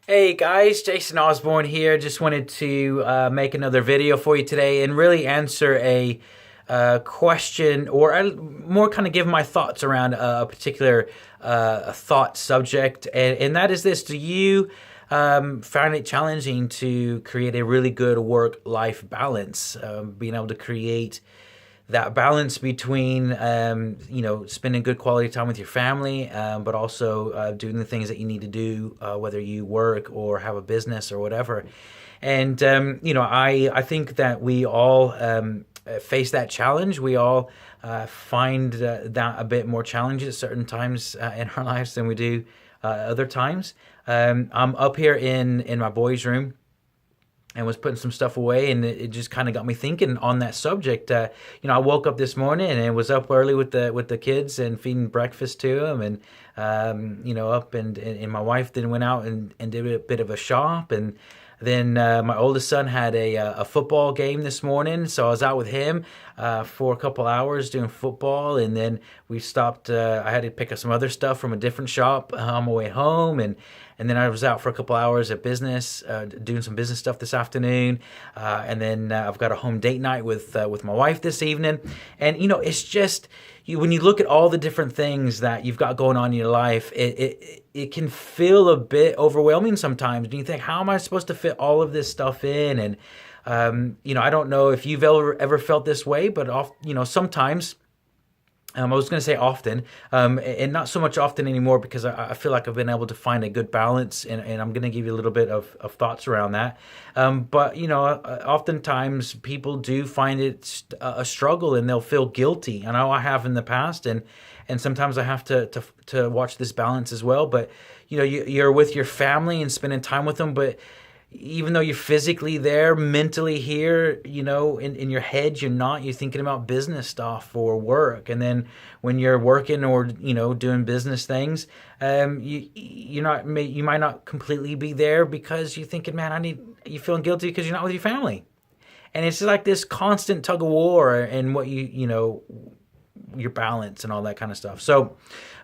Hey guys, Jason Osborne here. Just wanted to make another video for you today and really answer a question or more kind of give my thoughts around a particular thought subject. And that is this: do you find it challenging to create a really good work-life balance? Being able to create that balance between spending good quality time with your family, but also doing the things that you need to do, whether you work or have a business or whatever. And I think that we all face that challenge. We all find that a bit more challenging at certain times in our lives than we do other times. I'm up here in my boys' room and was putting some stuff away, and it just kind of got me thinking on that subject. I woke up this morning and was up early with the kids and feeding breakfast to them, and up and my wife then went out and did a bit of a shop, and then my oldest son had a football game this morning, so I was out with him for a couple hours doing football, and then we stopped. I had to pick up some other stuff from a different shop on my way home, and then I was out for a couple hours at business, doing some business stuff this afternoon, and then I've got a home date night with my wife this evening, and it's just when you look at all the different things that you've got going on in your life, it can feel a bit overwhelming sometimes. And you think, how am I supposed to fit all of this stuff in? And I don't know if you've ever felt this way, but sometimes. I was going to say often, and not so much often anymore, because I feel like I've been able to find a good balance, and I'm going to give you a little bit of thoughts around that. But oftentimes people do find it a struggle, and they'll feel guilty. I know I have in the past, and sometimes I have to watch this balance as well. But you're with your family and spending time with them, but even though you're physically there, mentally here, in your head, you're not. You're thinking about business stuff or work. And then when you're working or, doing business things, you might not completely be there because you're thinking, man, you're feeling guilty because you're not with your family. And it's just like this constant tug of war and what your balance and all that kind of stuff. So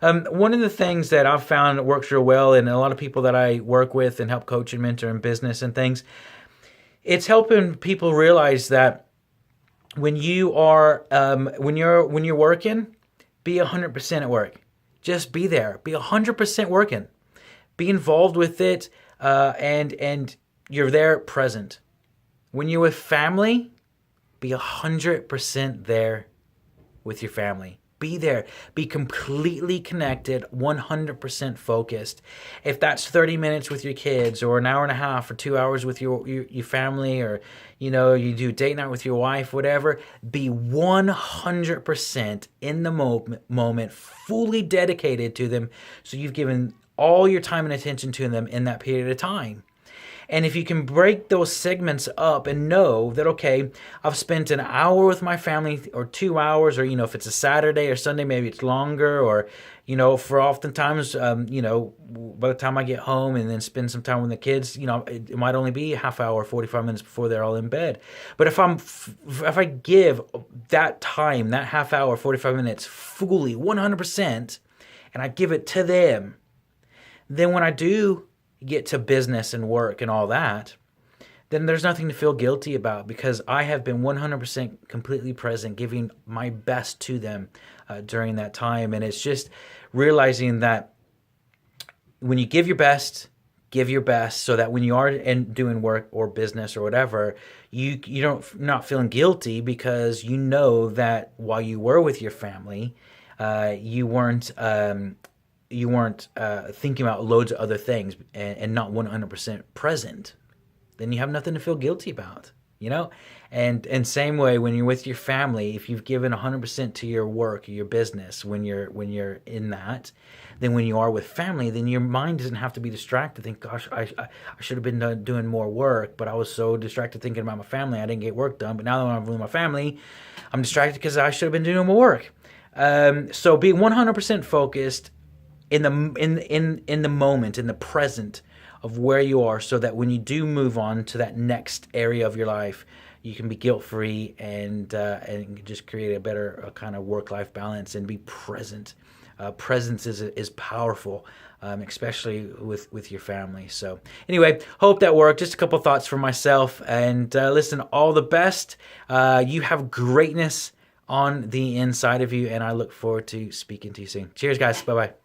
one of the things that I've found works real well, and a lot of people that I work with and help coach and mentor in business and things, it's helping people realize that when you are when you're working, be 100% at work. Just be there. Be 100% working. Be involved with it, and you're there present. When you're with family, be 100% there with your family. Be there. Be completely connected, 100% focused. If that's 30 minutes with your kids, or an hour and a half, or 2 hours with your family, or you do date night with your wife, whatever, be 100% in the moment, fully dedicated to them, so you've given all your time and attention to them in that period of time. And if you can break those segments up and know that, okay, I've spent an hour with my family, or 2 hours, or, if it's a Saturday or Sunday, maybe it's longer, or, for oftentimes, by the time I get home and then spend some time with the kids, it might only be a half hour, 45 minutes before they're all in bed. But if I give that time, that half hour, 45 minutes fully, 100%, and I give it to them, then when I do get to business and work and all that, then there's nothing to feel guilty about, because I have been 100% completely present, giving my best to them during that time. And it's just realizing that when you give your best so that when you are doing work or business or whatever, you don't not feeling guilty, because you know that while you were with your family, you weren't thinking about loads of other things and not 100% present. Then you have nothing to feel guilty about, And same way, when you're with your family, if you've given 100% to your work or your business, when you're in that, then when you are with family, then your mind doesn't have to be distracted. Think, gosh, I should have been doing more work, but I was so distracted thinking about my family, I didn't get work done. But now that I'm with my family, I'm distracted because I should have been doing more work. So be 100% focused in the moment, in the present of where you are, so that when you do move on to that next area of your life, you can be guilt-free and just create a better kind of work-life balance and be present. Presence is powerful. especially with your family. So anyway, hope that worked. Just a couple thoughts for myself. And listen, all the best. You have greatness on the inside of you, and I look forward to speaking to you soon. Cheers, guys. Bye-bye.